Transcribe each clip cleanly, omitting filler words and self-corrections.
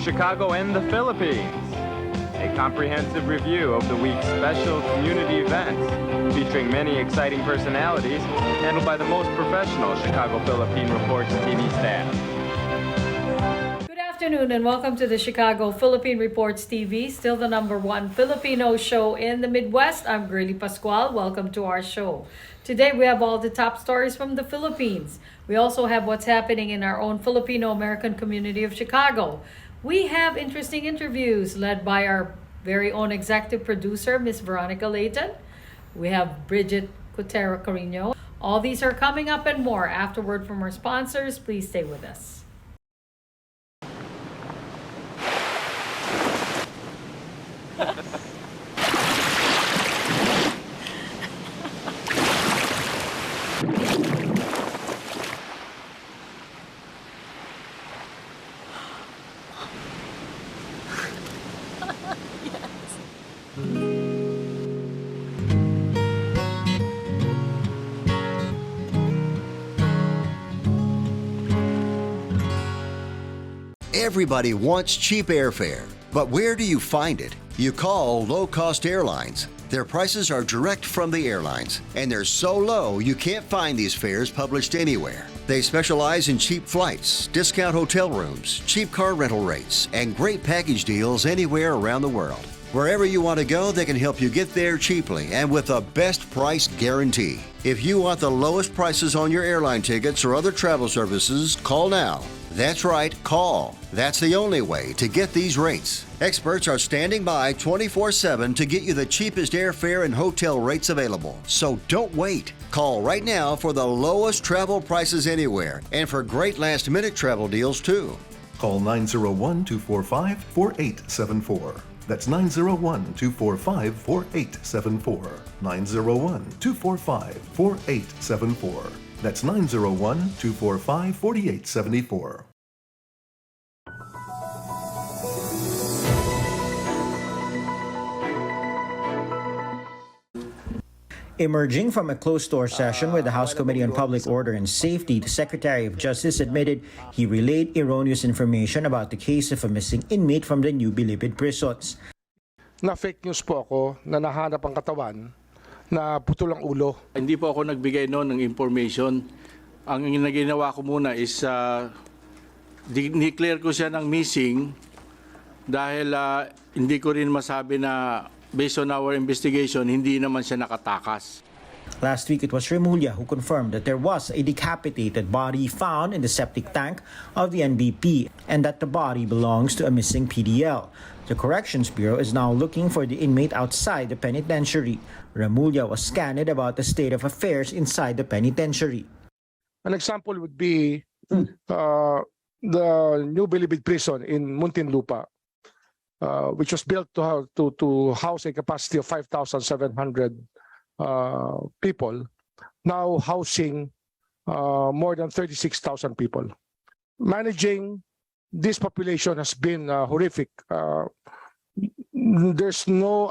Chicago and the Philippines. A comprehensive review of the week's special community events, featuring many exciting personalities, handled by the most professional Chicago Philippine Reports TV staff. Good afternoon and welcome to the Chicago Philippine Reports TV, still the #1 Filipino show in the Midwest. I'm Gurley Pascual. Welcome to our show. Today we have all the top stories from the Philippines. We also have what's happening in our own Filipino American community of Chicago. We have interesting interviews led by our very own executive producer, Miss Veronica Leighton. We have Brigitte, Cueter, Carino. All these are coming up and more afterward from our sponsors. Please stay with us. Everybody wants cheap airfare, but where do you find it? You call low-cost airlines. Their prices are direct from the airlines, and they're so low you can't find these fares published anywhere. They specialize in cheap flights, discount hotel rooms, cheap car rental rates, and great package deals anywhere around the world. Wherever you want to go, they can help you get there cheaply and with a best price guarantee. If you want the lowest prices on your airline tickets or other travel services, call now. That's right, call. That's the only way to get these rates. Experts are standing by 24/7 to get you the cheapest airfare and hotel rates available. So don't wait. Call right now for the lowest travel prices anywhere and for great last-minute travel deals too. Call 901-245-4874. That's 901-245-4874. 901-245-4874. That's 901-245-4874. Emerging from a closed-door session with the House Committee on Public Order and Safety, the Secretary of Justice admitted he relayed erroneous information about the case of a missing inmate from the New Bilibid prisons. Na fake news po ako na nahanap ang katawan na putol ang ulo. Hindi po ako nagbigay noon ng information. Ang ginawa ko muna is declare ko siya ng missing dahil hindi ko rin masabi na based on our investigation, hindi naman siya nakatakas. Last week, it was Remulla who confirmed that there was a decapitated body found in the septic tank of the NBP and that the body belongs to a missing PDL. The Corrections Bureau is now looking for the inmate outside the penitentiary. Remulla was candid about the state of affairs inside the penitentiary. An example would be the New Bilibid prison in Muntinlupa, which was built to house a capacity of 5,700 people, now housing more than 36,000 people. Managing this population has been horrific. There's no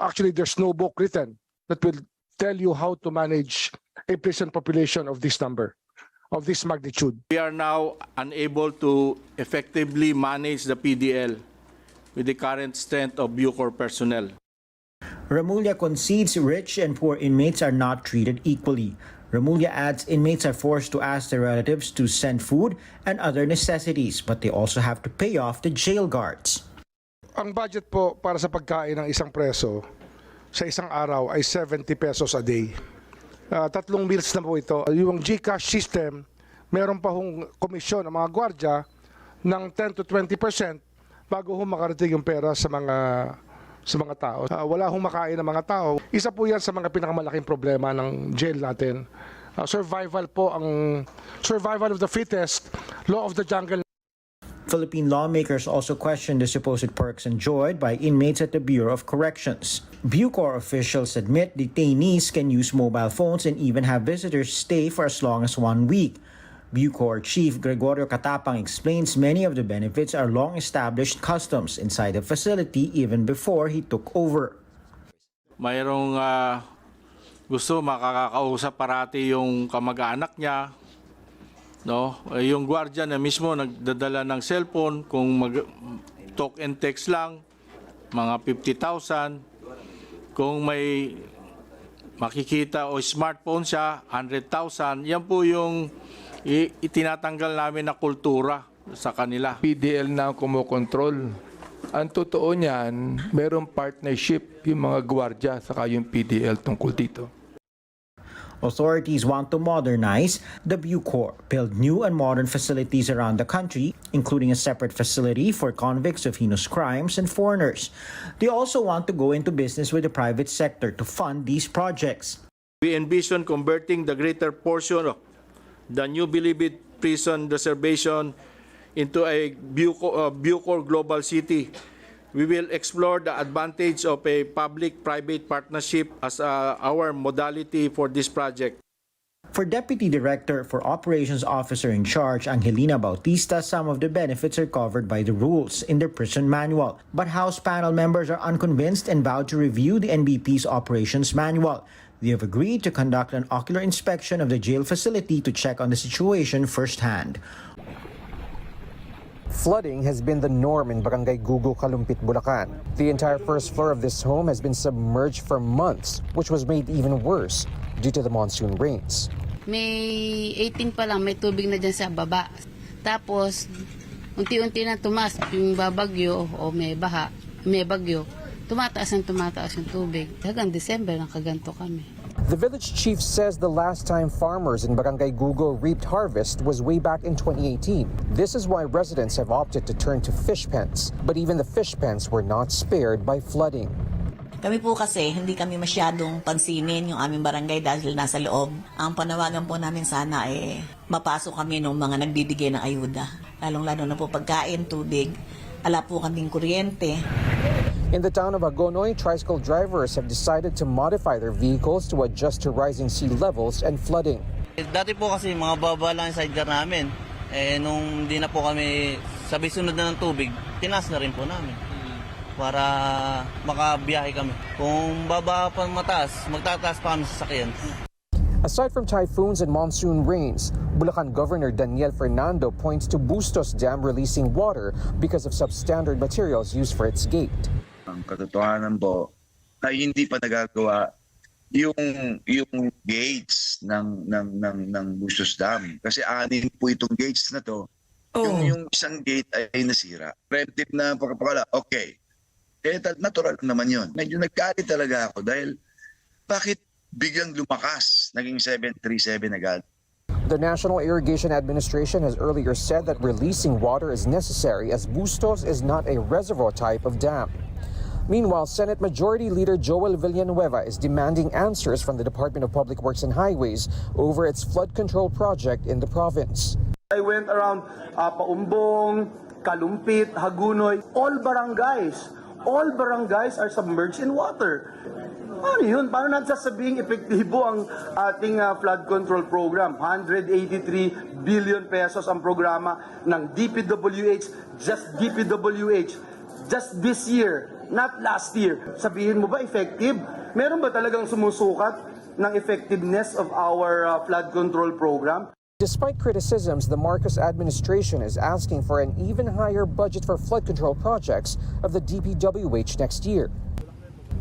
book written that will tell you how to manage a prison population of this number, of this magnitude. We are now unable to effectively manage the PDL with the current strength of Bucor personnel. Remulla concedes rich and poor inmates are not treated equally. Remulla adds inmates are forced to ask their relatives to send food and other necessities, but they also have to pay off the jail guards. Ang budget po para sa pagkain ng isang preso sa isang araw ay 70 pesos a day. 3 meals na po ito. Yung GCash system, meron pa hong komisyon ng mga gwardya ng 10 to 20% bago makarating yung pera sa mga tao. Wala hong makain ng mga tao. Isa po yan sa mga pinakamalaking problema ng jail natin. Survival of the fittest, law of the jungle. Philippine lawmakers also questioned the supposed perks enjoyed by inmates at the Bureau of Corrections. Bucor officials admit detainees can use mobile phones and even have visitors stay for as long as 1 week. Bucor Chief Gregorio Catapang explains many of the benefits are long-established customs inside the facility even before he took over. Mayroong gusto makakausap parati yung kamag-anak niya, no? Yung guardian na mismo nagdadala ng cellphone kung talk and text lang, mga 50,000. Kung may makikita o smartphone siya, 100,000. Yan po yung itinatanggal namin na kultura sa kanila. PDL na ang kumokontrol. Ang totoo niyan, merong partnership yung mga gwardiya saka yung PDL tungkol dito. Authorities want to modernize the Bucor, build new and modern facilities around the country, including a separate facility for convicts of heinous crimes and foreigners. They also want to go into business with the private sector to fund these projects. We envision converting the greater portion of the new Bilibid prison reservation into a Bucor global city. We will explore the advantage of a public-private partnership as our modality for this project. For Deputy Director for Operations Officer in Charge Angelina Bautista, some of the benefits are covered by the rules in their prison manual. But House panel members are unconvinced and vowed to review the NBP's operations manual. They have agreed to conduct an ocular inspection of the jail facility to check on the situation firsthand. Flooding has been the norm in Barangay Gugo, Kalumpit, Bulacan. The entire first floor of this home has been submerged for months, which was made even worse due to the monsoon rains. May 18 pa lang, may tubig na dyan sa baba. Tapos, unti-unti na tumaas yung babagyo o may baha, may bagyo. Tumataas yung tubig. Hanggang December, nakaganto kami. The village chief says the last time farmers in Barangay Gugo reaped harvest was way back in 2018. This is why residents have opted to turn to fish pens. But even the fish pens were not spared by flooding. Kami po kasi hindi kami masyadong pansinin yung aming barangay dahil nasa loob. Ang panawagan po namin sana mapasok kami ng mga nagbibigay ng ayuda. Lalong-lalo na po pagkain, tubig, ala po kaming kuryente. In the town of Agonoy, tricycle drivers have decided to modify their vehicles to adjust to rising sea levels and flooding. Dati po kasi mga baba lang yung sidecar namin. Nung hindi na po kami sabay sunod na ng tubig, tinaas na rin po namin. Para makabiyahe kami. Kung baba pa mataas, magtataas pa kami sa sakyan. Aside from typhoons and monsoon rains, Bulacan Governor Daniel Fernando points to Bustos Dam releasing water because of substandard materials used for its gate. Ang katotohanan po ay hindi pa nagagawa yung gates ng Bustos Dam kasi anin po itong gates na to. Yung isang gate ay nasira. Preemptive na pagkakala, okay. Natural naman yun. Medyo nagkali talaga ako dahil bakit biglang lumakas, naging 737 agad. The National Irrigation Administration has earlier said that releasing water is necessary as Bustos is not a reservoir type of dam. Meanwhile, Senate Majority Leader Joel Villanueva is demanding answers from the Department of Public Works and Highways over its flood control project in the province. I went around Paumbong, Kalumpit, Hagunoy, all barangays are submerged in water. Ano yun? Paano nagsasabing epektibo ang ating flood control program? 183 billion pesos ang programa ng DPWH, just this year, not last year. Sabihin mo ba effective? Meron ba talagang sumusukat ng effectiveness of our flood control program? Despite criticisms, the Marcos administration is asking for an even higher budget for flood control projects of the DPWH next year.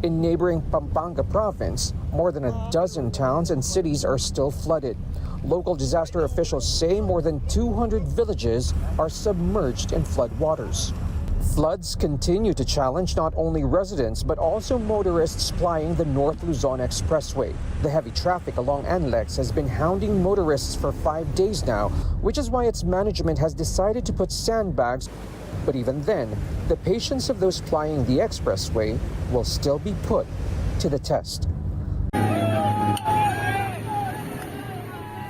In neighboring Pampanga province, more than a dozen towns and cities are still flooded. Local disaster officials say more than 200 villages are submerged in flood waters. Floods continue to challenge not only residents but also motorists plying the North Luzon Expressway. The heavy traffic along NLEX has been hounding motorists for 5 days now, which is why its management has decided to put sandbags. But even then, the patience of those plying the expressway will still be put to the test.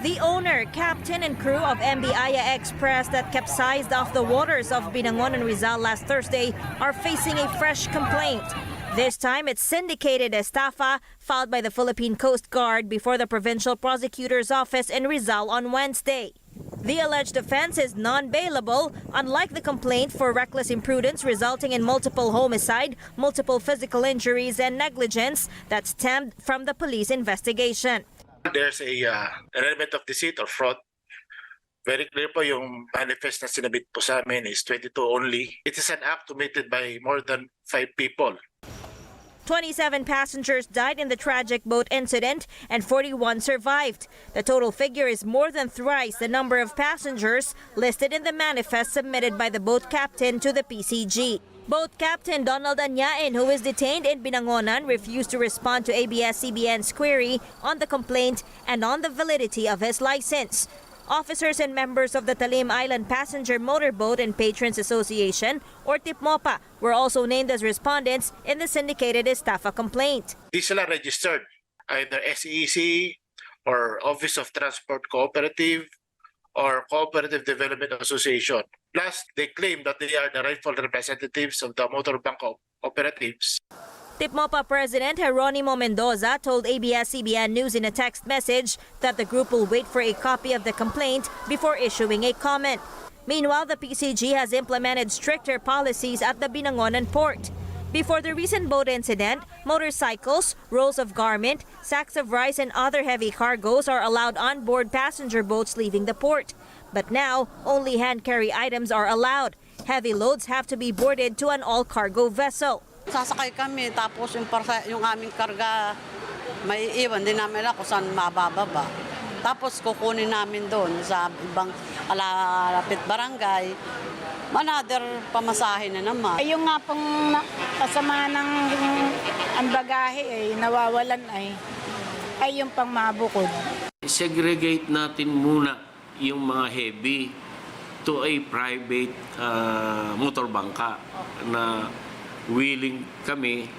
The owner, captain, and crew of MV Aya Express that capsized off the waters of Binangon and Rizal last Thursday are facing a fresh complaint. This time, it's syndicated estafa filed by the Philippine Coast Guard before the Provincial Prosecutor's Office in Rizal on Wednesday. The alleged offense is non-bailable, unlike the complaint for reckless imprudence resulting in multiple homicide, multiple physical injuries, and negligence that stemmed from the police investigation. There's an element of deceit or fraud Very clear po yung manifest na sinabit po sa amin is 22 only. It is an act committed by more than 5 people. 27 passengers died in the tragic boat incident and 41 survived. The total figure is more than thrice the number of passengers listed in the manifest submitted by the boat captain to the PCG. Boat Captain Donald Anyain, who is detained in Binangonan, refused to respond to ABS-CBN's query on the complaint and on the validity of his license. Officers and members of the Talim Island Passenger Motorboat and Patrons Association, or TIPMOPA, were also named as respondents in the syndicated estafa complaint. Di sila registered, either SEC or Office of Transport Cooperative or Cooperative Development Association. Plus, they claim that they are the rightful representatives of the motorbank operatives. TIPMOPA President Jeronimo Mendoza told ABS-CBN News in a text message that the group will wait for a copy of the complaint before issuing a comment. Meanwhile, the PCG has implemented stricter policies at the Binangonan port. Before the recent boat incident, motorcycles, rolls of garment, sacks of rice and other heavy cargoes are allowed on board passenger boats leaving the port. But now, only hand-carry items are allowed. Heavy loads have to be boarded to an all-cargo vessel. Sasakay kami, tapos yung aming karga, may iwan din namin kung saan mabababa. Tapos kukunin namin doon sa ibang alapit barangay, another pamasahe na naman. Yung nga pong kasama ng ang bagahe nawawalan ay yung pang mabukod. Segregate natin muna yung mga heavy to a private motorbangka na willing kami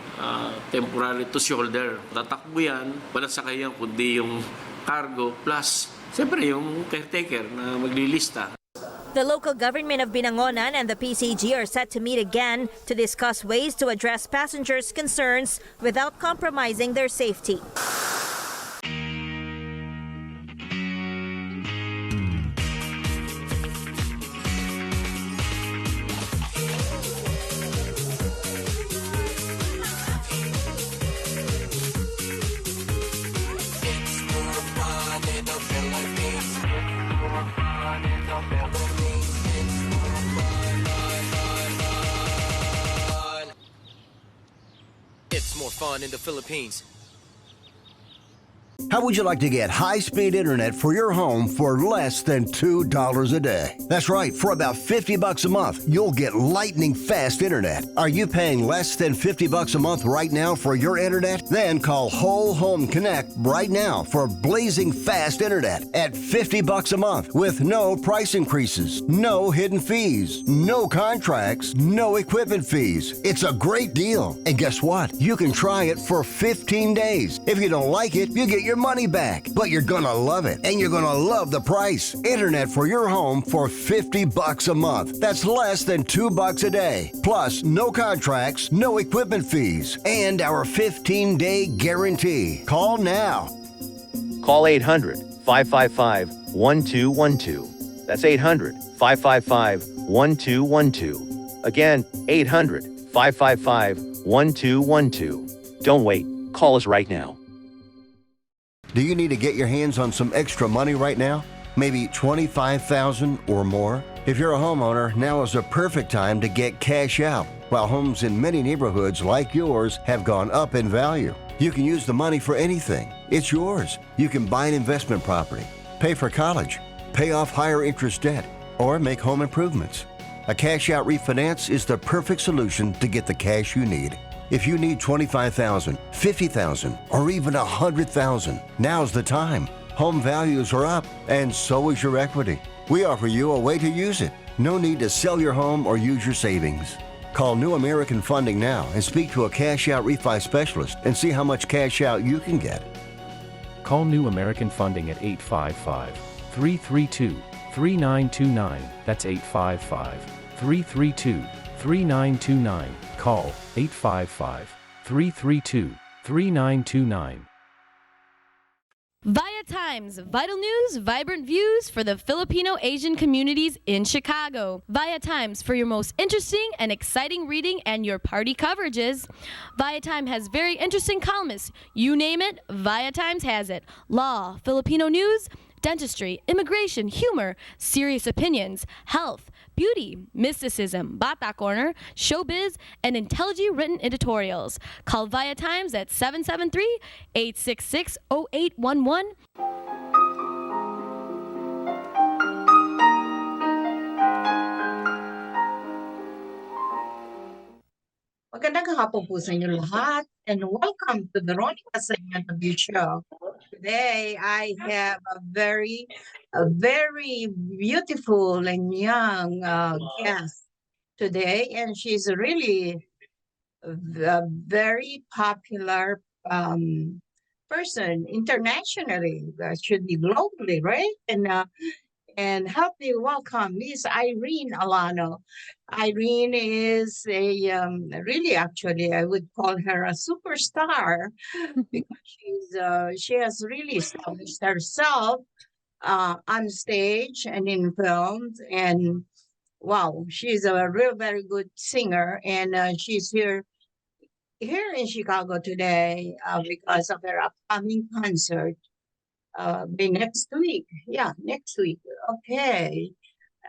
temporarily to shoulder. Tatakbo yan, wala sakay yan kundi yung cargo plus siyempre yung caretaker na maglilista. The local government of Binangonan and the PCG are set to meet again to discuss ways to address passengers' concerns without compromising their safety. It's more fun in the Philippines. How would you like to get high-speed internet for your home for less than $2 a day? That's right, for about $50 a month, you'll get lightning fast internet. Are you paying less than $50 a month right now for your internet? Then call Whole Home Connect right now for blazing fast internet at $50 a month with no price increases, no hidden fees, no contracts, no equipment fees. It's a great deal. And guess what? You can try it for 15 days. If you don't like it, you get your money back, but you're gonna love it, and you're gonna love the price. Internet for your home for $50 a month. That's less than $2 a day. Plus, no contracts, no equipment fees, and our 15-day guarantee. Call now. Call 800-555-1212. That's 800-555-1212. Again, 800-555-1212. Don't wait. Call us right now. Do you need to get your hands on some extra money right now? Maybe $25,000 or more? If you're a homeowner, now is a perfect time to get cash out. While homes in many neighborhoods like yours have gone up in value, you can use the money for anything. It's yours. You can buy an investment property, pay for college, pay off higher interest debt, or make home improvements. A cash out refinance is the perfect solution to get the cash you need. If you need $25,000, $50,000, or even $100,000, now's the time. Home values are up, and so is your equity. We offer you a way to use it. No need to sell your home or use your savings. Call New American Funding now and speak to a cash out refi specialist and see how much cash out you can get. Call New American Funding at 855-332-3929. That's 855-332-3929. Call 855-332-3929. ViaTimes, vital news, vibrant views for the Filipino Asian communities in Chicago. ViaTimes for your most interesting and exciting reading and your party coverages. ViaTime has very interesting columnists. You name it, ViaTimes has it. Law, Filipino news, dentistry, immigration, humor, serious opinions, health, beauty, mysticism, Bata Corner, showbiz, and intelligently written editorials. Call ViaTimes at 773-866-0811. Magandang hapon po sa inyo lahat and welcome to the Veronica segment of your show. Today, I have a very beautiful and young guest today, and she's really a very popular person internationally, should be globally, right? And help me welcome Miss Irene Alano. Irene is a really, actually, I would call her a superstar because she has really established herself on stage and in films. And wow, she's a real very good singer, and she's here in Chicago today because of her upcoming concert. By next week. Yeah, next week. Okay.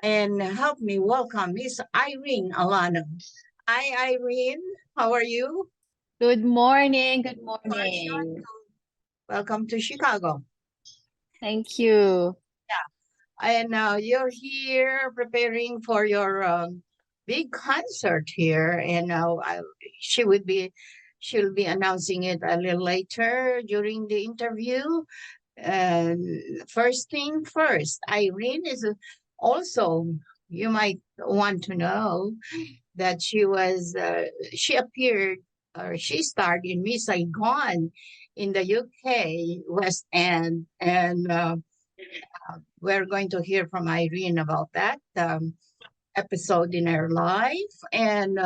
And help me welcome Miss Irene Alano. Hi, Irene. How are you? Good morning. Good morning. Welcome to Chicago. Thank you. Yeah. And you're here preparing for your big concert here. And she'll be announcing it a little later during the interview. First thing first, Irene is also, you might want to know that she appeared, or she starred in Miss Saigon in the UK West End, and we're going to hear from Irene about that episode in her life. And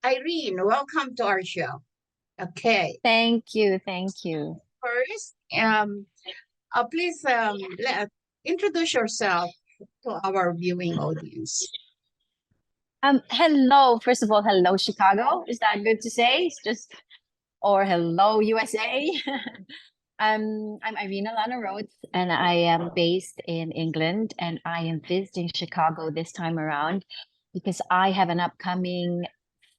Irene, welcome to our show. Okay. Thank you. Thank you. First, please introduce yourself to our viewing audience. Hello. First of all, hello, Chicago. Is that good to say? Or hello, USA. I'm Irene Alano Rhodes, and I am based in England, and I am visiting Chicago this time around because I have an upcoming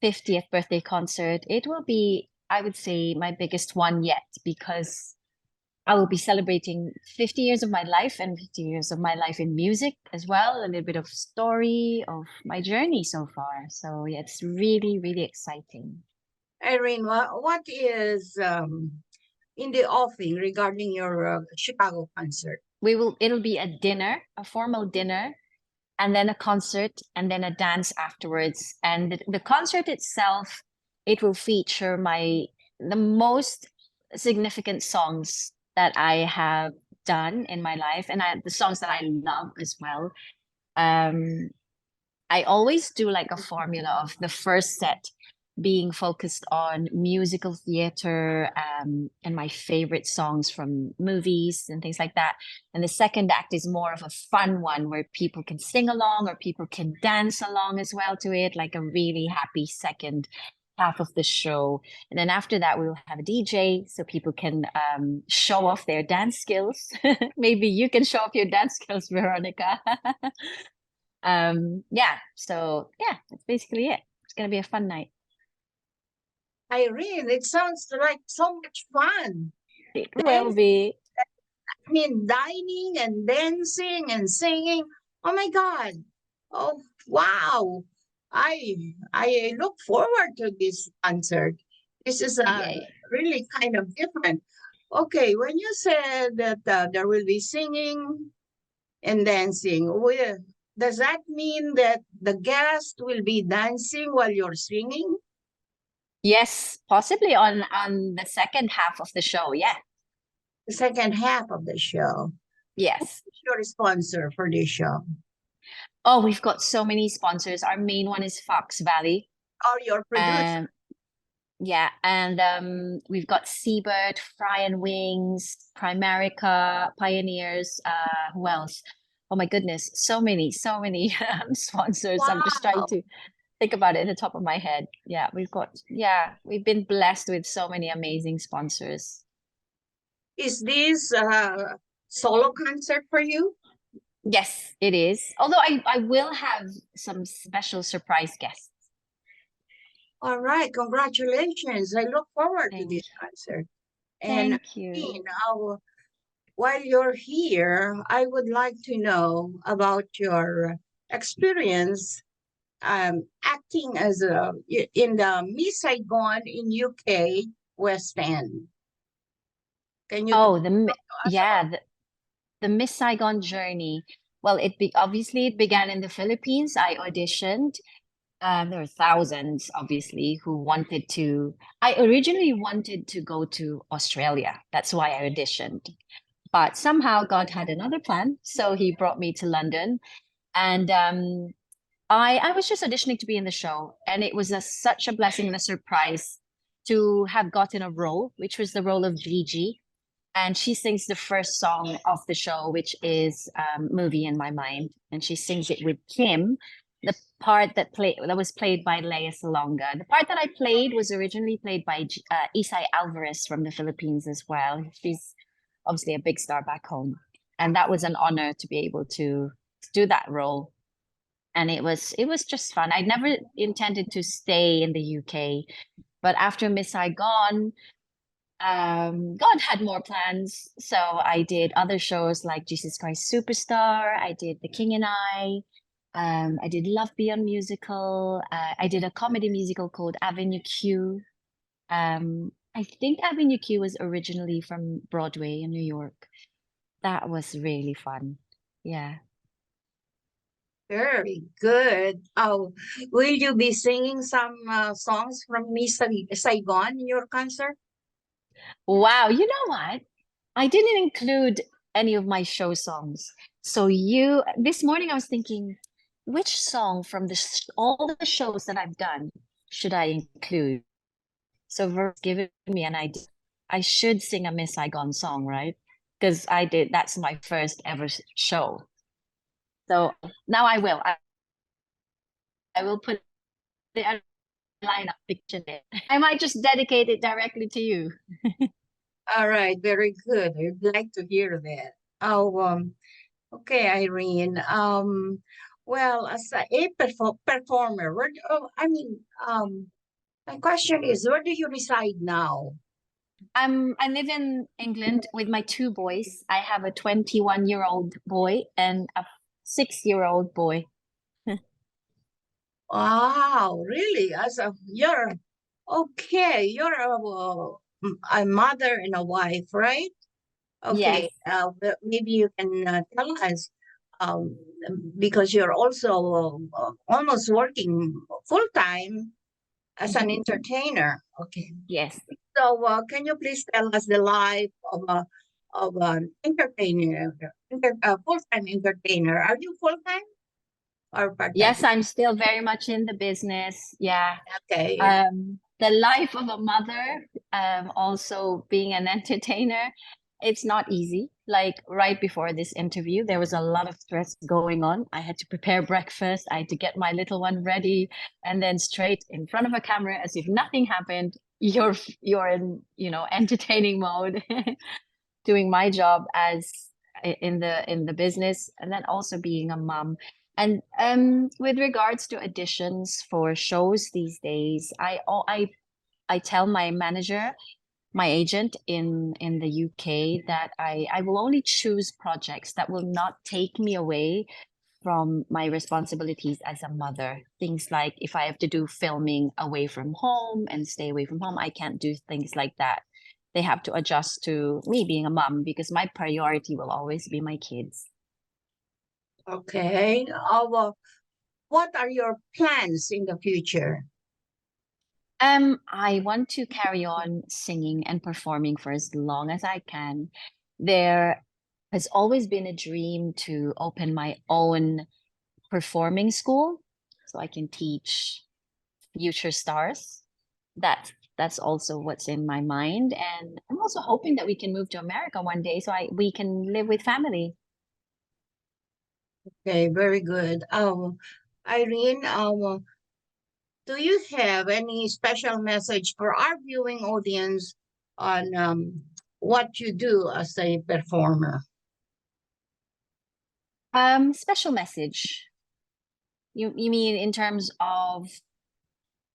50th birthday concert. It will be, I would say, my biggest one yet, because I will be celebrating 50 years of my life and 50 years of my life in music as well. A little bit of story of my journey so far. So yeah, it's really, really exciting. Irene, what is in the offing regarding your Chicago concert? It'll be a dinner, a formal dinner, and then a concert, and then a dance afterwards. And the concert itself, it will feature the most significant songs that I have done in my life, and the songs that I love as well. I always do like a formula of the first set being focused on musical theater and my favorite songs from movies and things like that. And the second act is more of a fun one where people can sing along or people can dance along as well to it, like a really happy second half of the show. And then after that, we'll have a DJ so people can show off their dance skills. Maybe you can show off your dance skills, Veronica. So that's basically it. It's going to be a fun night. Irene, it sounds like so much fun. It will be. I mean, dining and dancing and singing. Oh my God. Oh, wow. I look forward to this concert. This is really kind of different. Okay, when you said that there will be singing and dancing, does that mean that the guest will be dancing while you're singing? Yes, possibly on the second half of the show. Yeah. The second half of the show. Yes. Who's your sponsor for this show? Oh, we've got so many sponsors. Our main one is Fox Valley. Oh, your producer. Yeah, and we've got Seabird, Fry and Wings, Primerica, Pioneers. Who else? Oh my goodness, so many sponsors. Wow. I'm just trying to think about it at the top of my head. Yeah, we've been blessed with so many amazing sponsors. Is this solo concert for you? Yes, it is. Although I will have some special surprise guests. All right, congratulations. I look forward to this concert. And Thank you. while you're here, I would like to know about your experience acting as in the Miss Saigon in UK West End. Can you Oh, yeah, the Miss Saigon journey. Well, obviously it began in the Philippines. I auditioned. There were thousands, obviously, who wanted to. I originally wanted to go to Australia. That's why I auditioned. But somehow God had another plan, so He brought me to London, and I was just auditioning to be in the show, and it was such a blessing and a surprise to have gotten a role, which was the role of Gigi, and she sings the first song of the show, which is "Movie in My Mind," and she sings it with Kim. The part that was played by Lea Salonga. The part that I played was originally played by Isai Alvarez from the Philippines as well. She's obviously a big star back home, and that was an honor to be able to do that role. And it was just fun. I never intended to stay in the UK, but after Miss Saigon, God had more plans. So I did other shows like Jesus Christ Superstar. I did The King and I did Love Beyond Musical. I did a comedy musical called Avenue Q. I think Avenue Q was originally from Broadway in New York. That was really fun. Yeah. very good. Oh, will you be singing some songs from Miss Saigon in your concert? Wow. You know what? I didn't include any of my show songs. So this morning I was thinking, which song from all the shows that I've done should I include? So Ver's given me an idea. I should sing a Miss Saigon song, right? Because that's my first ever show. So now I will. I will put the lineup picture there. I might just dedicate it directly to you. All right, very good. I'd like to hear that. Oh, okay, Irene. Well, as a performer, my question is, where do you reside now? I live in England with my two boys. I have a 21-year-old boy and a 6-year-old boy. Wow, really? You're a mother and a wife, right? Okay. Yes. Maybe you can tell us, because you're also almost working full time as an entertainer. Okay. Yes. So, can you please tell us the life of an entertainer, full-time entertainer? Are you full-time or part-time? Yes, I'm still very much in the business. Yeah. Okay. The life of a mother, also being an entertainer, it's not easy. Like right before this interview, there was a lot of stress going on. I had to prepare breakfast. I had to get my little one ready, and then straight in front of a camera, as if nothing happened. You're in, entertaining mode, doing my job as in the business, and then also being a mom. And with regards to auditions for shows these days, I tell my manager, my agent in the UK, that I will only choose projects that will not take me away from my responsibilities as a mother. Things like if I have to do filming away from home and stay away from home, I can't do things like that. They have to adjust to me being a mom, because my priority will always be my kids. Okay. What are your plans in the future? I want to carry on singing and performing for as long as I can. There has always been a dream to open my own performing school so I can teach future stars. That's also what's in my mind. And I'm also hoping that we can move to America one day so we can live with family. Okay, very good. Irene, do you have any special message for our viewing audience on what you do as a performer? Special message. You mean in terms of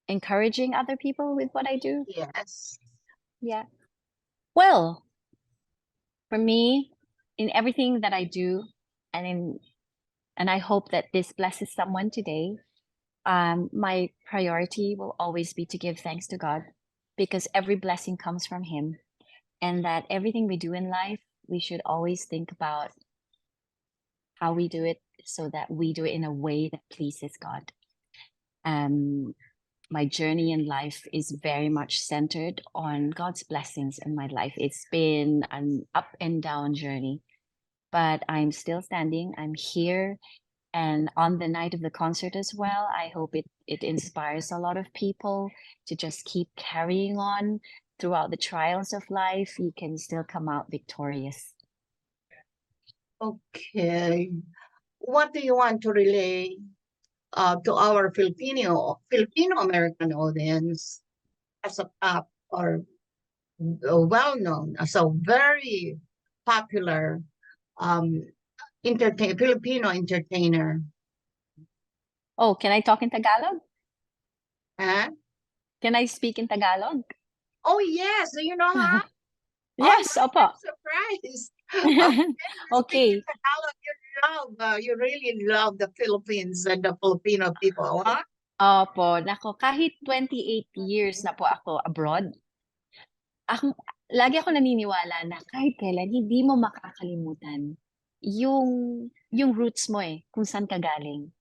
encouraging other people with what I do? Yes. Yeah. Well, for me, in everything that I do, and I hope that this blesses someone today, my priority will always be to give thanks to God, because every blessing comes from Him, and that everything we do in life, we should always think about how we do it so that we do it in a way that pleases God. My journey in life is very much centered on God's blessings in my life. It's been an up and down journey, but I'm still standing. I'm here. And on the night of the concert as well, I hope it inspires a lot of people to just keep carrying on throughout the trials of life. You can still come out victorious. Okay. What do you want to relay to our Filipino American audience as a pop or well known as a very popular Filipino entertainer? Oh, can I talk in Tagalog? Huh? Can I speak in Tagalog? Oh yes, do you know how? Yes, oh, opo. I'm surprised. Okay. Tagalog, you really love the Philippines and the Filipino people, huh? Opo, nako, kahit 28 years na po ako abroad, lagi ako naniniwala na kahit kailan hindi mo makakalimutan yung roots mo kung saan ka galing.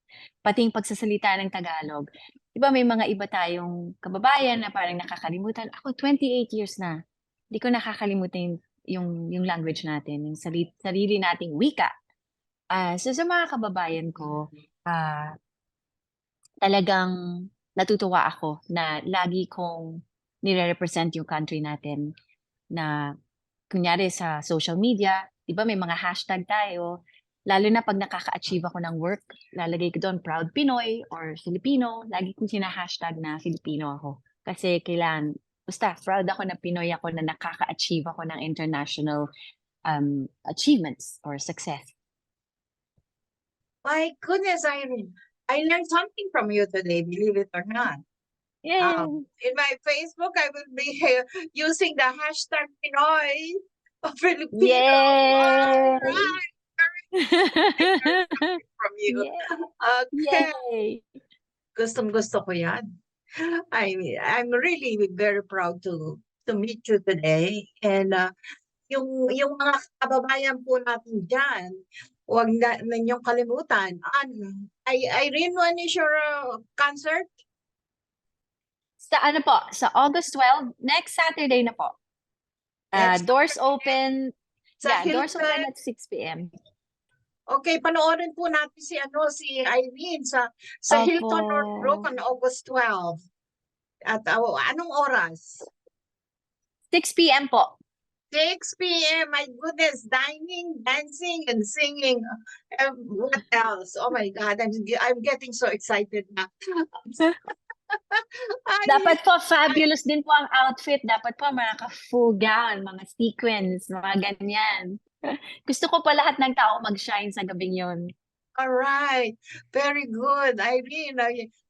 Pati yung pagsasalita ng Tagalog. 'Di ba may mga iba tayong kababayan na parang nakakalimutan. Ako 28 years na. Hindi ko nakakalimutan yung language natin, yung sarili nating wika. So sa mga kababayan ko, talagang natutuwa ako na lagi kong nire-represent yung country natin, na kunyari sa social media, 'di ba may mga hashtag tayo, lalo na pag nakaka-achieve ako ng work, lalagay ko doon proud Pinoy or Filipino, lagi kong sina-hashtag na Filipino ako. Kasi kailangan, basta proud ako na Pinoy ako na nakaka-achieve ako ng international achievements or success. My goodness, Irene, I learned something from you today, believe it or not. Yay! In my Facebook, I will be using the hashtag Pinoy Filipino. Yay! Right. Very from you. Okay. Yay! Gustong-gusto ko yan. I'm really very proud to meet you today. And yung mga kababayan po natin dyan, huwag na ninyong kalimutan. Irene, when is your concert? Sa ano po? Sa August 12, next Saturday na po. Doors open. Sa doors Hilton. open at 6 p.m. Okay, panoorin po natin si Irene sa Opo. Hilton Northbrook on August 12. At anong oras? 6 p.m. po. 6 p.m. My goodness, dining, dancing, and singing. What else? Oh my God, I'm getting so excited na. Dapat po fabulous din po ang outfit. Dapat po mga ka-full gown, mga sequins, mga ganyan. Gusto ko pa lahat ng tao mag-shine sa gabing yun. All right. Very good. Irene,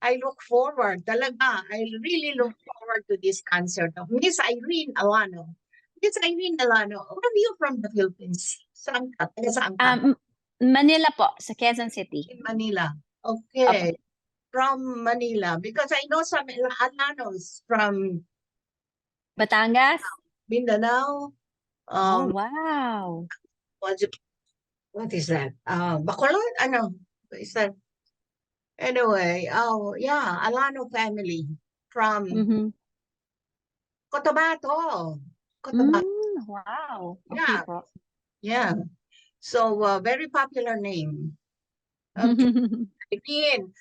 I look forward. Talaga, I really look forward to this concert of Miss Irene Alano. Miss Irene Alano, where are you from the Philippines? Saan ka? Saan ka? Manila po, sa Quezon City. In Manila. Okay. From Manila. Because I know some Alanos from Batangas? Mindanao. Oh, wow. What is that? Bacolod? Ano? Is that? Anyway, yeah, Alano family from Cotabato. Wow. Yeah. Okay po. Yeah. So, very popular name. Okay. Again,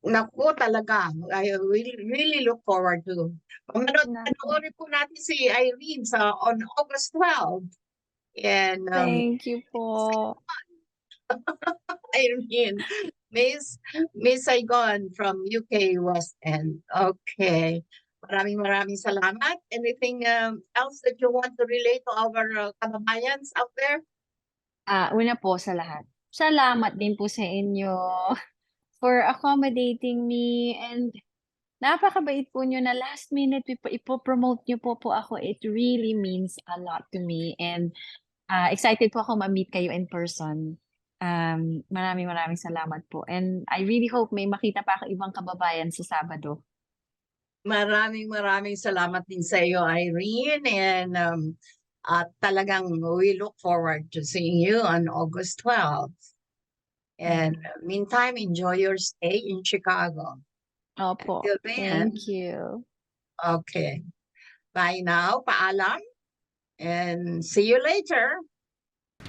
naku talaga. I really look forward to. Panoorin po natin si Irene on August 12. And Thank you po. Irene, Miss Saigon from UK West End. Okay. Maraming salamat. Anything else that you want to relate to our kababayans out there? Una po sa lahat, Salamat din po sa inyo for accommodating me, and napakabait po nyo na last minute ipo-promote nyo po ako. It really means a lot to me, and excited po ako ma-meet kayo in person. Maraming salamat po, and I really hope may makita pa ako ibang kababayan sa Sabado. Maraming salamat din sa iyo, Irene. And talagang we look forward to seeing you on August 12th. And meantime, enjoy your stay in Chicago. Opo. Until then, Thank you. okay. Bye now. Paalam. And see you later.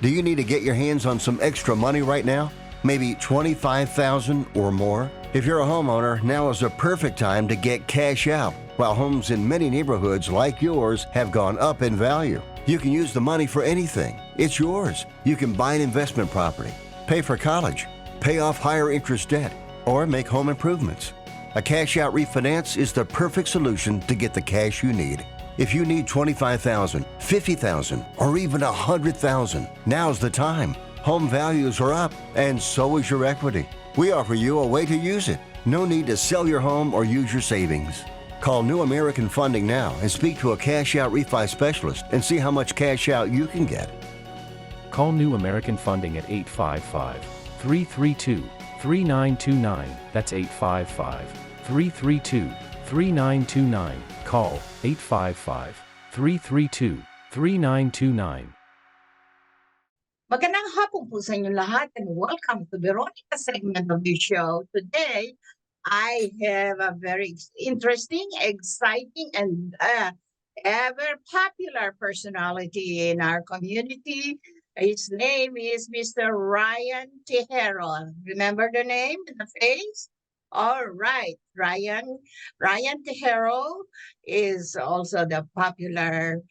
Do you need to get your hands on some extra money right now? Maybe $25,000 or more? If you're a homeowner, now is the perfect time to get cash out. While homes in many neighborhoods like yours have gone up in value, you can use the money for anything. It's yours. You can buy an investment property, pay for college, pay off higher interest debt, or make home improvements. A cash out refinance is the perfect solution to get the cash you need. If you need $25,000, $50,000, or even $100,000, now's the time. Home values are up, and so is your equity. We offer you a way to use it. No need to sell your home or use your savings. Call New American Funding now and speak to a cash out refi specialist and see how much cash out you can get. Call New American Funding at 855-332-3929. That's 855-332-3929. Call 855-332-3929. Magandang hapon po sa inyo lahat and welcome to Veronica segment of the show. Today, I have a very interesting, exciting, and ever popular personality in our community. His name is Mr. Ryan Tejero. Remember the name and the face? All right, Ryan Tejero is also the popular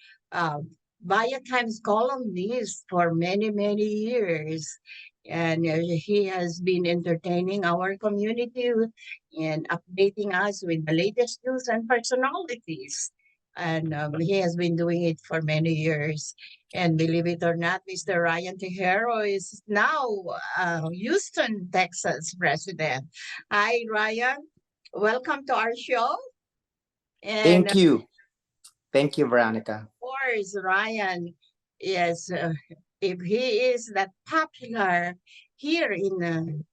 ViaTimes columnist for many years. And he has been entertaining our community and updating us with the latest news and personalities. And he has been doing it for many years. And believe it or not, Mr. Ryan Tejero is now Houston, Texas resident. Hi, Ryan. Welcome to our show. And, Thank you. Thank you, Veronica. Of course, Ryan, yes, if he is that popular here in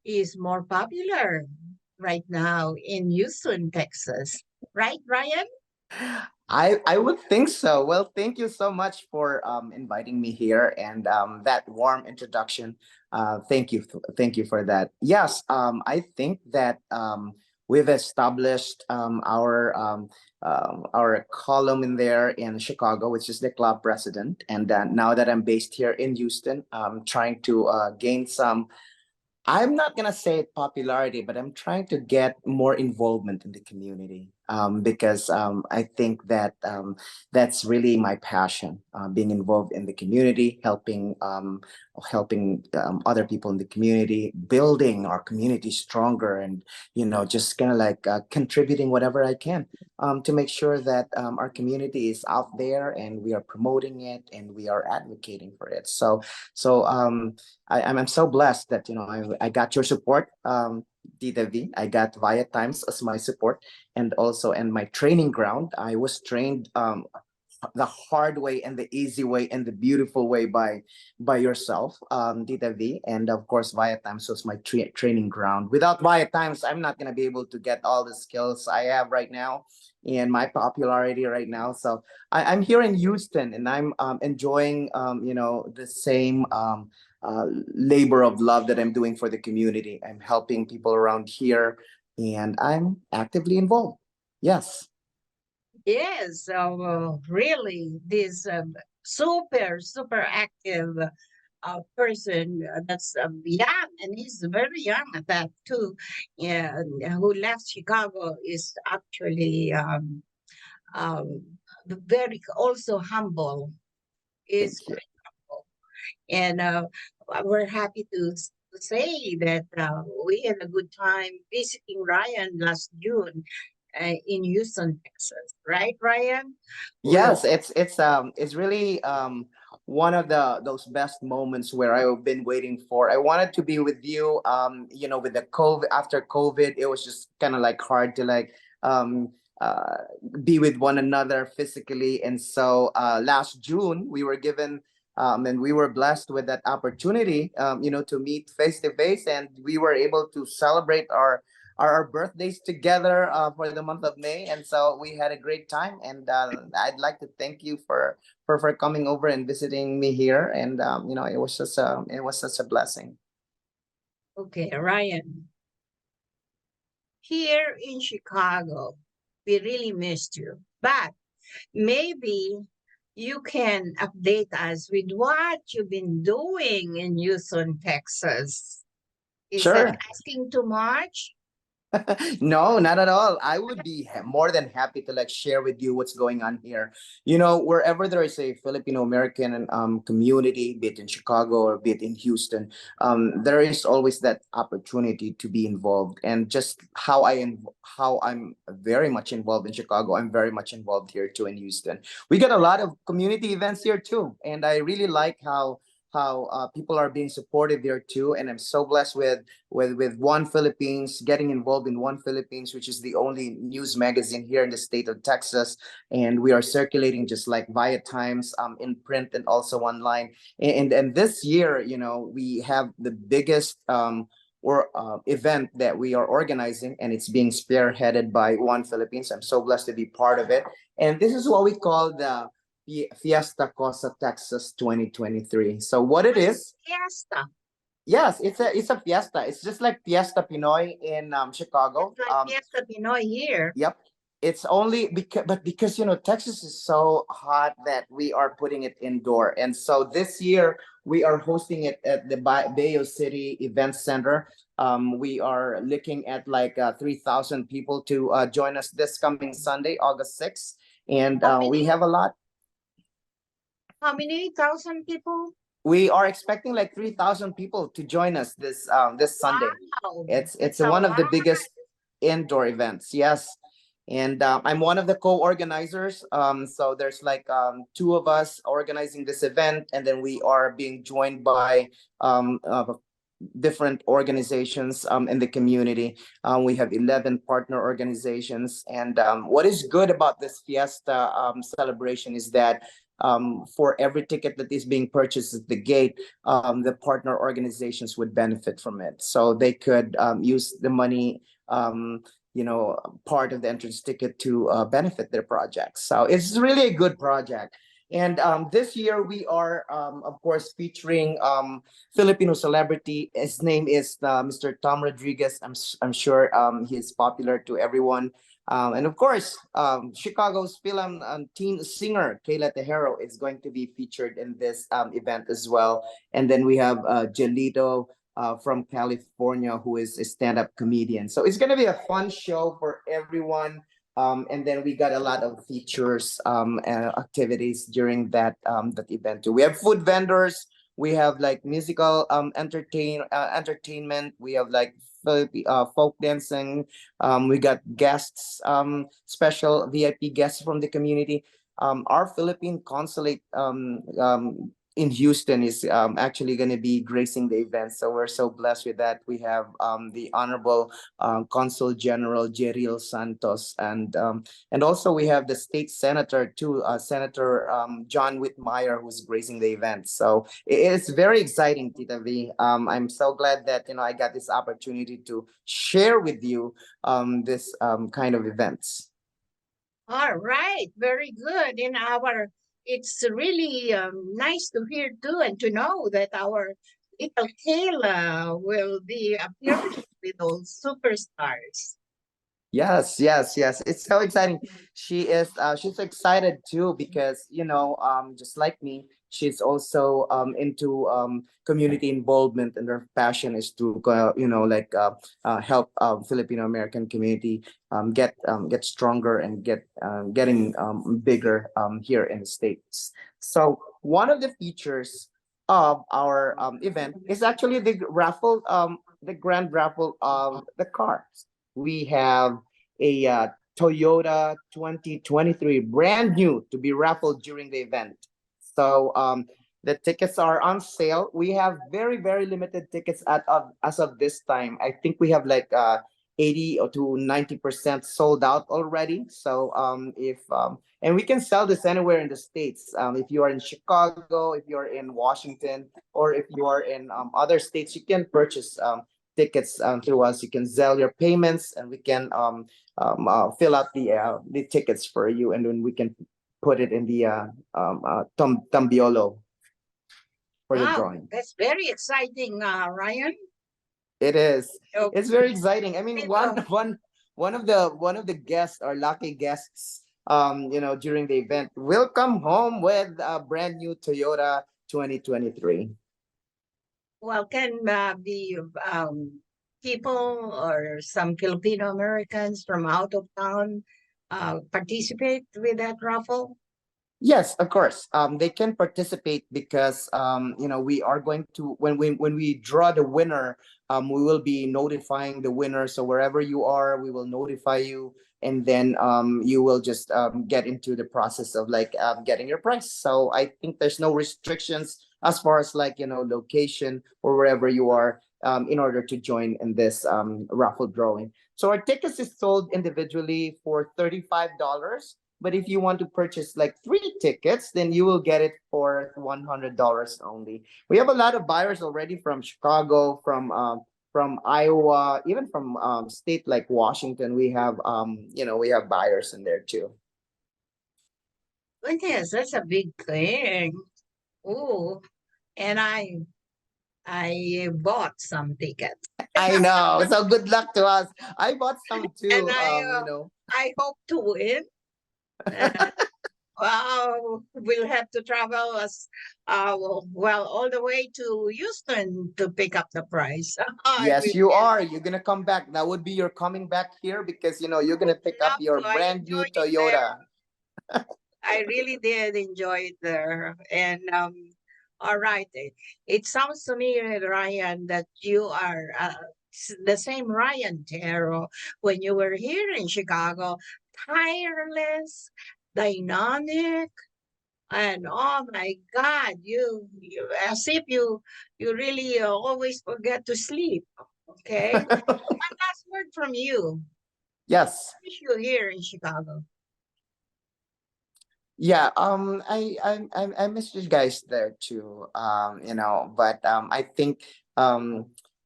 he is more popular right now in Houston, Texas. Right, Ryan? I would think so. Well, thank you so much for inviting me here and that warm introduction. Thank you for that. Yes, I think that we've established our column in there in Chicago, which is the club president. And now that I'm based here in Houston, I'm trying to gain some, I'm not going to say popularity, but I'm trying to get more involvement in the community because I think that that's really my passion, being involved in the community, helping other people in the community, building our community stronger, and just kind of like contributing whatever I can to make sure that our community is out there and we are promoting it and we are advocating for it. So I'm so blessed that I got your support, Tita V. I got ViaTimes as my support, and also in my training ground. I was trained the hard way and the easy way and the beautiful way by yourself, Tita V, and of course ViaTimes was my training ground. Without ViaTimes, I'm not gonna be able to get all the skills I have right now and my popularity right now. So I'm here in Houston and I'm enjoying the same labor of love that I'm doing for the community. I'm helping people around here and I'm actively involved. Yes. Yes, really, this super active person that's young, and he's very young at that too, yeah, who left Chicago is actually very also humble. Is very humble, and we're happy to say that we had a good time visiting Ryan last June. in Houston, Texas. Right, Ryan? Yes, it's really one of the those best moments where I've been waiting for. I wanted to be with you. With the COVID, after COVID, it was just kind of like hard to like um be with one another physically. And so last June we were given and we were blessed with that opportunity, to meet face to face, and we were able to celebrate our birthdays together for the month of May. And so we had a great time. And I'd like to thank you for coming over and visiting me here. And it was such a blessing. Okay, Ryan. Here in Chicago, we really missed you. But maybe you can update us with what you've been doing in Houston, Texas. Is Sure. that asking too much? No, not at all. I would be more than happy to like share with you what's going on here. Wherever there is a Filipino American community, be it in Chicago or be it in Houston, there is always that opportunity to be involved. And just how I'm very much involved in Chicago, I'm very much involved here too in Houston. We get a lot of community events here too, and I really like how people are being supportive there too. And I'm so blessed with One Philippines, getting involved in One Philippines, which is the only news magazine here in the state of Texas. And we are circulating just like ViaTimes in print and also online. And this year, we have the biggest event that we are organizing, and it's being spearheaded by One Philippines. I'm so blessed to be part of it. And this is what we call the Fiesta Cosa Texas 2023. So what it is? Fiesta. Yes, it's a fiesta. It's just like Fiesta Pinoy in Chicago. It's like Fiesta Pinoy here. Yep. It's only because Texas is so hot that we are putting it indoor. And so this year we are hosting it at the Bayo City Event Center. We are looking at like 3,000 people to join us this coming Sunday, August 6th. And we have a lot. How many thousand people? We are expecting like 3,000 people to join us this Sunday. Wow. It's one of the biggest indoor events. Yes. And I'm one of the co-organizers. So there's like two of us organizing this event, and then we are being joined by different organizations in the community. We have 11 partner organizations. And what is good about this fiesta celebration is that for every ticket that is being purchased at the gate, the partner organizations would benefit from it. So they could use the money, part of the entrance ticket to benefit their projects. So it's really a good project. And this year we are, of course, featuring Filipino celebrity. His name is Mr. Tom Rodriguez. I'm sure he is popular to everyone. And of course, Chicago's film teen singer Kayla Tejero is going to be featured in this event as well. And then we have Jelito from California, who is a stand-up comedian. So it's going to be a fun show for everyone. And then we got a lot of features and activities during that event too. We have food vendors. We have like musical entertainment. We have like folk dancing. We got guests, special VIP guests from the community. Our Philippine consulate in Houston is actually going to be gracing the event. So we're so blessed with that. We have the Honorable Consul General Jeril Santos, and also we have the state senator too, Senator John Whitmire, who's gracing the event. So it's very exciting, Tita V. I'm so glad that I got this opportunity to share with you this kind of events. All right, very good. It's really nice to hear too, and to know that our little Kayla will be appearing with those superstars. Yes. It's so exciting. She's excited too because just like me, she's also into community involvement, and her passion is to help Filipino American community get stronger and getting bigger here in the States. So one of the features of our event is actually the grand raffle of the cars. We have a Toyota 2023, brand new, to be raffled during the event. So the tickets are on sale. We have very, very limited tickets as of this time. I think we have like 80 or to 90% sold out already. So if and we can sell this anywhere in the States. If you are in Chicago, if you're in Washington, or if you are in other states, you can purchase tickets through us. You can sell your payments, and we can fill out the tickets for you, and then we can put it in the tambiolo for the Wow, drawing. that's very exciting, Ryan. It is. Okay. It's very exciting. I mean, one of the guests, our lucky guests, during the event, will come home with a brand new Toyota 2023. Well, can the people or some Filipino Americans from out of town participate with that raffle? Yes, of course. They can participate because we are going to, when we draw the winner, we will be notifying the winner. So wherever you are, we will notify you, and then you will just get into the process of like getting your prize. So I think there's no restrictions as far as like location or wherever you are in order to join in this raffle drawing. So our tickets is sold individually for $35. But if you want to purchase like 3 tickets, then you will get it for $100 only. We have a lot of buyers already from Chicago, from Iowa, even from state like Washington. We have we have buyers in there too. Yes, that's a big thing. Oh, and I bought some tickets. I know. So good luck to us. I bought some too. And I hope to win. Well, we'll have to travel all the way to Houston to pick up the price. Yes, you are. You're gonna come back. That would be your coming back here because you're gonna pick up your brand new Toyota. I really did enjoy it there. And all right. It sounds to me, Ryan, that you are the same Ryan Tero when you were here in Chicago. Tireless, dynamic, and oh my God, you as if you really always forget to sleep. Okay. One last word from you. Yes. Wish you here in Chicago. Yeah, I miss you guys there too. But I think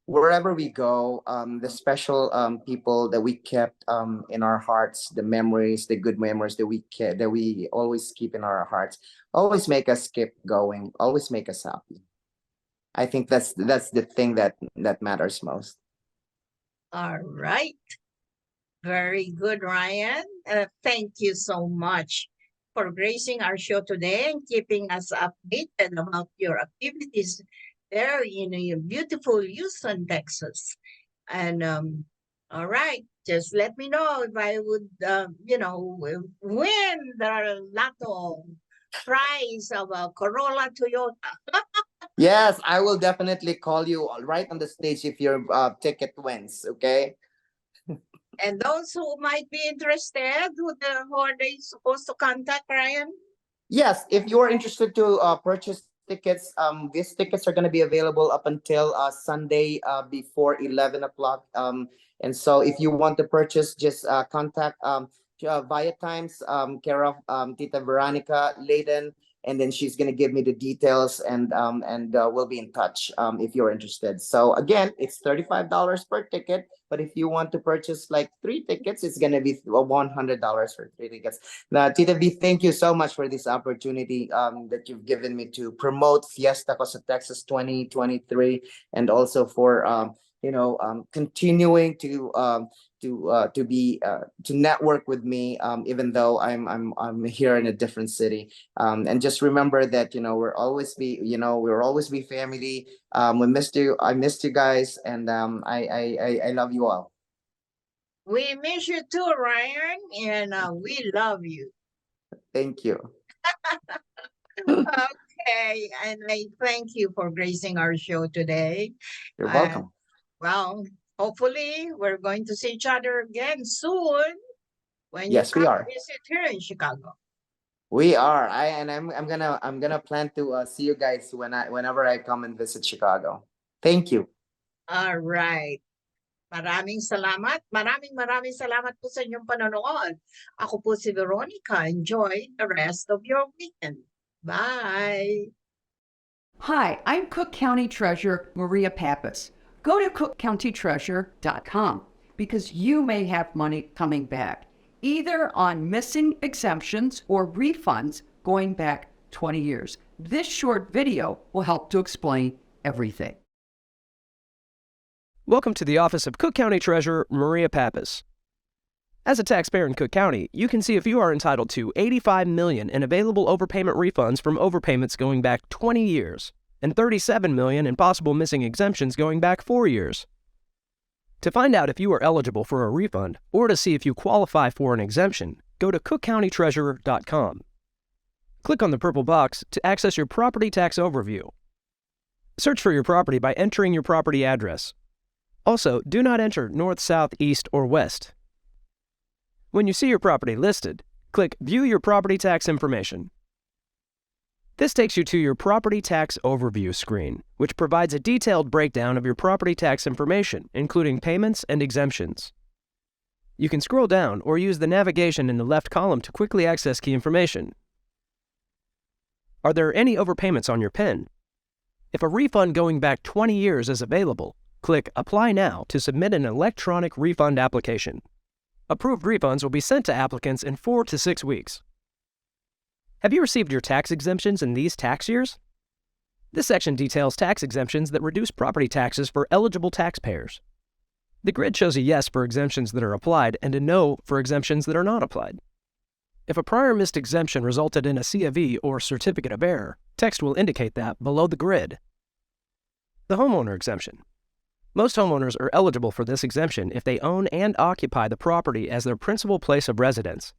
wherever we go, the special people that we kept in our hearts, the memories, the good memories that we always keep in our hearts, always make us keep going, always make us happy. I think that's the thing that matters most. All right. Very good, Ryan. Thank you so much for gracing our show today and keeping us updated about your activities there in beautiful Houston, Texas. And all right, just let me know if I would, win the lotto prize of a Corolla Toyota. Yes, I will definitely call you right on the stage if your ticket wins. Okay. And those who might be interested, who are they supposed to contact, Ryan? Yes, if you are interested to purchase tickets, these tickets are going to be available up until Sunday before 11 o'clock. And so if you want to purchase, just contact ViaTimes, care of Tita Veronica, Leighton, and then she's going to give me the details, and we'll be in touch if you're interested. So again, it's $35 per ticket, but if you want to purchase like 3 tickets, it's going to be $100 for 3 tickets. Now, Tita V, thank you so much for this opportunity that you've given me to promote Fiesta Costa Texas 2023, and also for continuing to network with me, even though I'm here in a different city. And just remember that we'll always be family. We missed you. I missed you guys, and I love you all. We miss you too, Ryan, and we love you. Thank you. Okay, and I thank you for gracing our show today. You're welcome. Well, hopefully we're going to see each other again soon. when Yes, you we come are. visit here in Chicago. We are. I'm gonna plan to see you guys whenever I come and visit Chicago. Thank you. All right. Maraming salamat. Maraming salamat po sa inyong panonood. Ako po si Veronica. Enjoy the rest of your weekend. Bye. Hi, I'm Cook County Treasurer Maria Pappas. Go to cookcountytreasurer.com because you may have money coming back, either on missing exemptions or refunds going back 20 years. This short video will help to explain everything. Welcome to the office of Cook County Treasurer Maria Pappas. As a taxpayer in Cook County, you can see if you are entitled to $85 million in available overpayment refunds from overpayments going back 20 years and $37 million in possible missing exemptions going back 4 years. To find out if you are eligible for a refund or to see if you qualify for an exemption, go to cookcountytreasurer.com. Click on the purple box to access your property tax overview. Search for your property by entering your property address. Also, do not enter north, south, east, or west. When you see your property listed, click View Your Property Tax Information. This takes you to your Property Tax Overview screen, which provides a detailed breakdown of your property tax information, including payments and exemptions. You can scroll down or use the navigation in the left column to quickly access key information. Are there any overpayments on your PIN? If a refund going back 20 years is available, click Apply Now to submit an electronic refund application. Approved refunds will be sent to applicants in 4 to 6 weeks. Have you received your tax exemptions in these tax years? This section details tax exemptions that reduce property taxes for eligible taxpayers. The grid shows a yes for exemptions that are applied and a no for exemptions that are not applied. If a prior missed exemption resulted in a CFE or certificate of error, text will indicate that below the grid. The homeowner exemption. Most homeowners are eligible for this exemption if they own and occupy the property as their principal place of residence.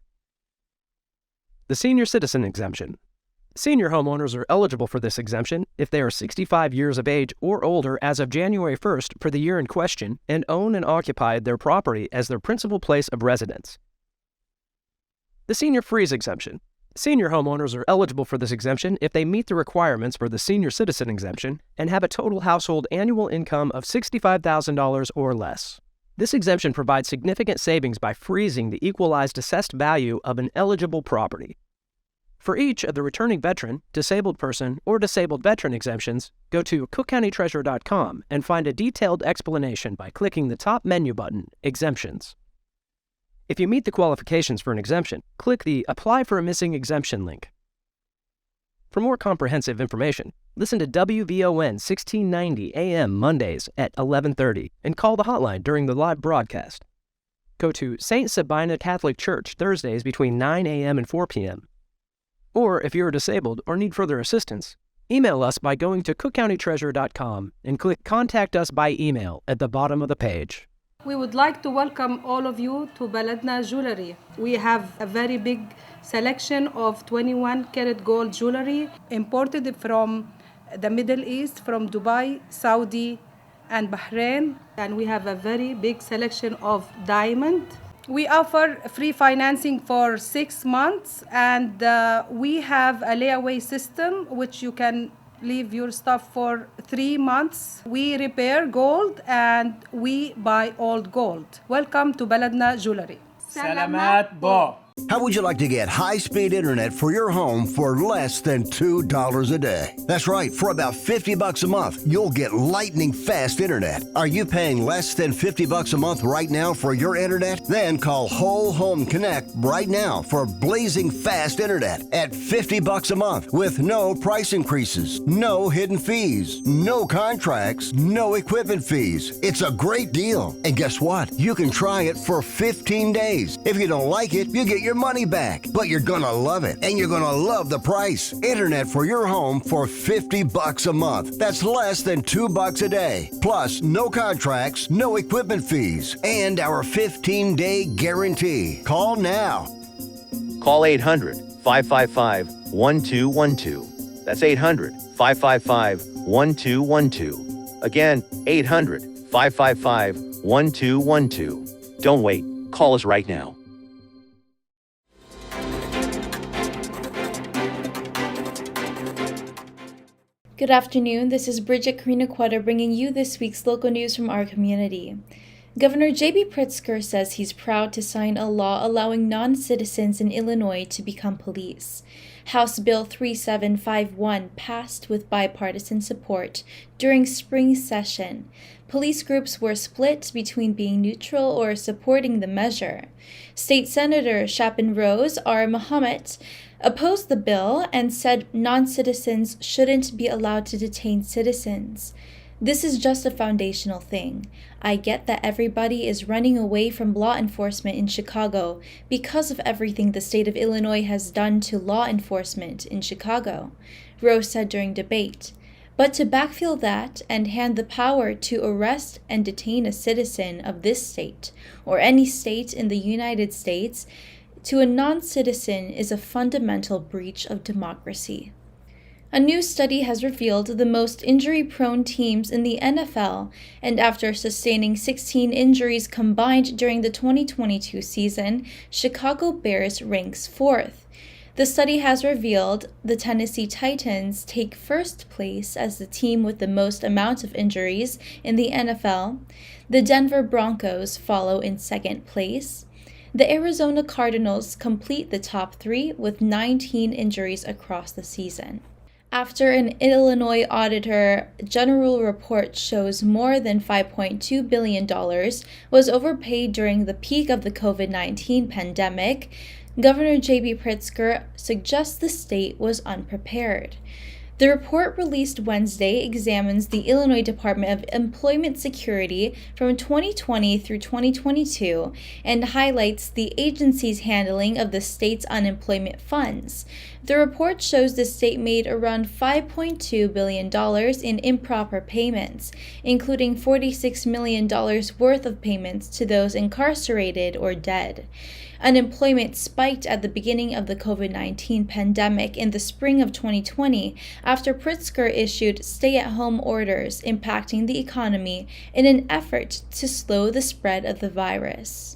The senior citizen exemption. Senior homeowners are eligible for this exemption if they are 65 years of age or older as of January 1st for the year in question and own and occupy their property as their principal place of residence. The senior freeze exemption. Senior homeowners are eligible for this exemption if they meet the requirements for the senior citizen exemption and have a total household annual income of $65,000 or less. This exemption provides significant savings by freezing the equalized assessed value of an eligible property. For each of the returning veteran, disabled person, or disabled veteran exemptions, go to cookcountytreasurer.com and find a detailed explanation by clicking the top menu button, Exemptions. If you meet the qualifications for an exemption, click the Apply for a Missing Exemption link. For more comprehensive information, listen to WVON 1690 AM Mondays at 11:30 and call the hotline during the live broadcast. Go to St. Sabina Catholic Church Thursdays between 9 a.m. and 4 p.m. Or if you're disabled or need further assistance, email us by going to cookcountytreasurer.com and click Contact Us by Email at the bottom of the page. We would like to welcome all of you to Baladna Jewelry. We have a very big selection of 21 karat gold jewelry imported from the Middle East, from Dubai, Saudi, and Bahrain. And we have a very big selection of diamond. We offer free financing for 6 months, and we have a layaway system which you can leave your stuff for 3 months. We repair gold and we buy old gold. Welcome to Baladna Jewelry. Salamat po. How would you like to get high-speed internet for your home for less than $2 a day? That's right, for about $50 a month, you'll get lightning fast internet. Are you paying less than $50 a month right now for your internet? Then call Whole Home Connect right now for blazing fast internet at $50 a month with no price increases, no hidden fees, no contracts, no equipment fees. It's a great deal. And guess what? You can try it for 15 days. If you don't like it, you get your money back, but you're gonna love it, and you're gonna love the price. Internet for your home for $50 a month. That's less than $2 a day. Plus, no contracts, no equipment fees, and our 15-day guarantee. Call now. Call 800-555-1212. That's 800-555-1212. Again, 800-555-1212. Don't wait. Call us right now. Good afternoon, this is Brigitte, Carino, Cueter bringing you this week's local news from our community. Governor J.B. Pritzker says he's proud to sign a law allowing non-citizens in Illinois to become police. House Bill 3751 passed with bipartisan support during spring session. Police groups were split between being neutral or supporting the measure. State Senator Chapin Rose R. Muhammad opposed the bill and said non-citizens shouldn't be allowed to detain citizens. This is just a foundational thing. I get that everybody is running away from law enforcement in Chicago because of everything the state of Illinois has done to law enforcement in Chicago, Rose said during debate. But to backfill that and hand the power to arrest and detain a citizen of this state or any state in the United States to a non-citizen is a fundamental breach of democracy. A new study has revealed the most injury-prone teams in the NFL, and after sustaining 16 injuries combined during the 2022 season, Chicago Bears ranks 4th. The study has revealed the Tennessee Titans take first place as the team with the most amount of injuries in the NFL. The Denver Broncos follow in second place. The Arizona Cardinals complete the top 3 with 19 injuries across the season. After an Illinois Auditor General report shows more than $5.2 billion was overpaid during the peak of the COVID-19 pandemic, Governor J.B. Pritzker suggests the state was unprepared. The report released Wednesday examines the Illinois Department of Employment Security from 2020 through 2022 and highlights the agency's handling of the state's unemployment funds. The report shows the state made around $5.2 billion in improper payments, including $46 million worth of payments to those incarcerated or dead. Unemployment spiked at the beginning of the COVID-19 pandemic in the spring of 2020 after Pritzker issued stay-at-home orders impacting the economy in an effort to slow the spread of the virus.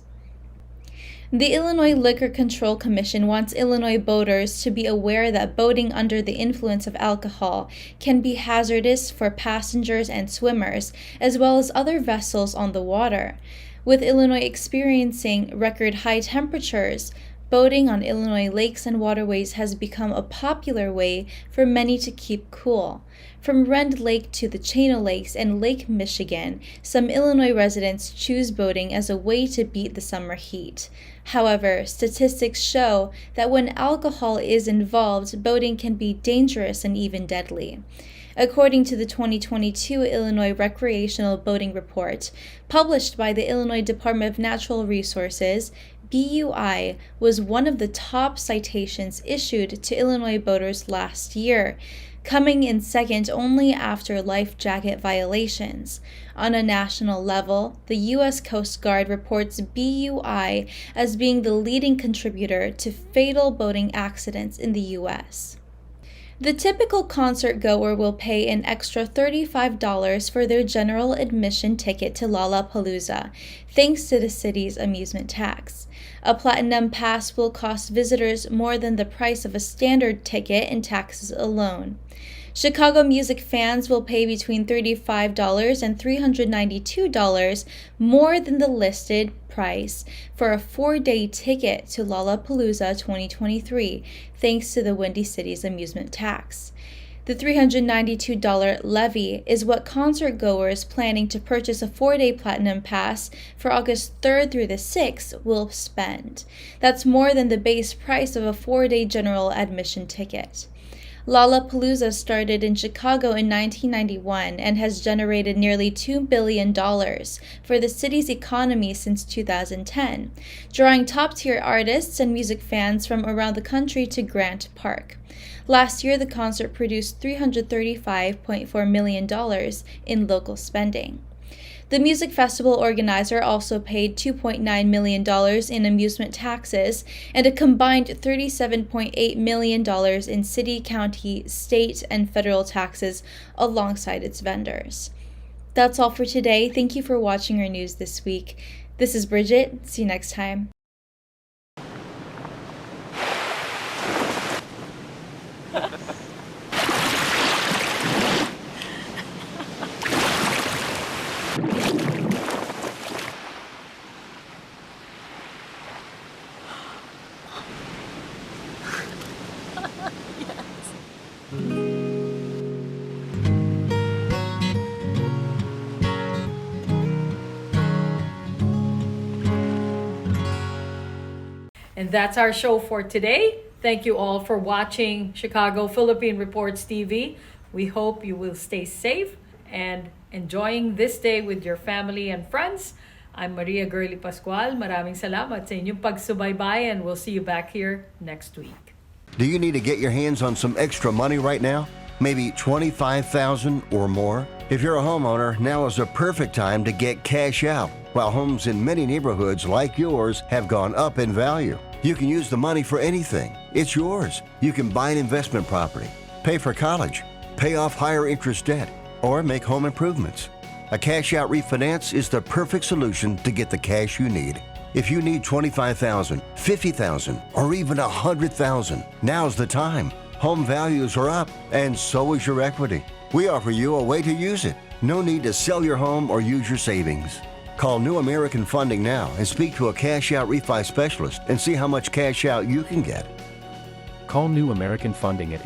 The Illinois Liquor Control Commission wants Illinois boaters to be aware that boating under the influence of alcohol can be hazardous for passengers and swimmers, as well as other vessels on the water. With Illinois experiencing record high temperatures, boating on Illinois lakes and waterways has become a popular way for many to keep cool. From Rend Lake to the Chino Lakes and Lake Michigan, some Illinois residents choose boating as a way to beat the summer heat. However, statistics show that when alcohol is involved, boating can be dangerous and even deadly. According to the 2022 Illinois Recreational Boating Report, published by the Illinois Department of Natural Resources, BUI was one of the top citations issued to Illinois boaters last year, coming in second only after life jacket violations. On a national level, the U.S. Coast Guard reports BUI as being the leading contributor to fatal boating accidents in the U.S. The typical concert goer will pay an extra $35 for their general admission ticket to Lollapalooza, thanks to the city's amusement tax. A platinum pass will cost visitors more than the price of a standard ticket in taxes alone. Chicago music fans will pay between $35 and $392 more than the listed price for a 4-day ticket to Lollapalooza 2023, thanks to the Windy City's amusement tax. The $392 levy is what concert goers planning to purchase a 4-day platinum pass for August 3rd through the 6th will spend. That's more than the base price of a 4-day general admission ticket. Lollapalooza started in Chicago in 1991 and has generated nearly $2 billion for the city's economy since 2010, drawing top-tier artists and music fans from around the country to Grant Park. Last year, the concert produced $335.4 million in local spending. The music festival organizer also paid $2.9 million in amusement taxes and a combined $37.8 million in city, county, state, and federal taxes alongside its vendors. That's all for today. Thank you for watching our news this week. This is Brigitte. See you next time. And that's our show for today. Thank you all for watching Chicago Philippine Reports TV. We hope you will stay safe and enjoying this day with your family and friends. I'm Maria Girly Pascual. Maraming salamat sa inyong pagsubaybay, and we'll see you back here next week. Do you need to get your hands on some extra money right now? Maybe $25,000 or more? If you're a homeowner, now is a perfect time to get cash out. While homes in many neighborhoods like yours have gone up in value, you can use the money for anything. It's yours. You can buy an investment property, pay for college, pay off higher interest debt, or make home improvements. A cash out refinance is the perfect solution to get the cash you need. If you need $25,000, $50,000, or even $100,000, now's the time. Home values are up, and so is your equity. We offer you a way to use it. No need to sell your home or use your savings. Call New American Funding now and speak to a cash out refi specialist and see how much cash out you can get. Call New American Funding at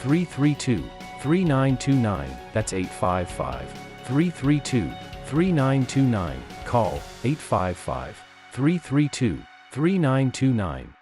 855-332-3929. That's 855-332-3929. Call 855-332-3929.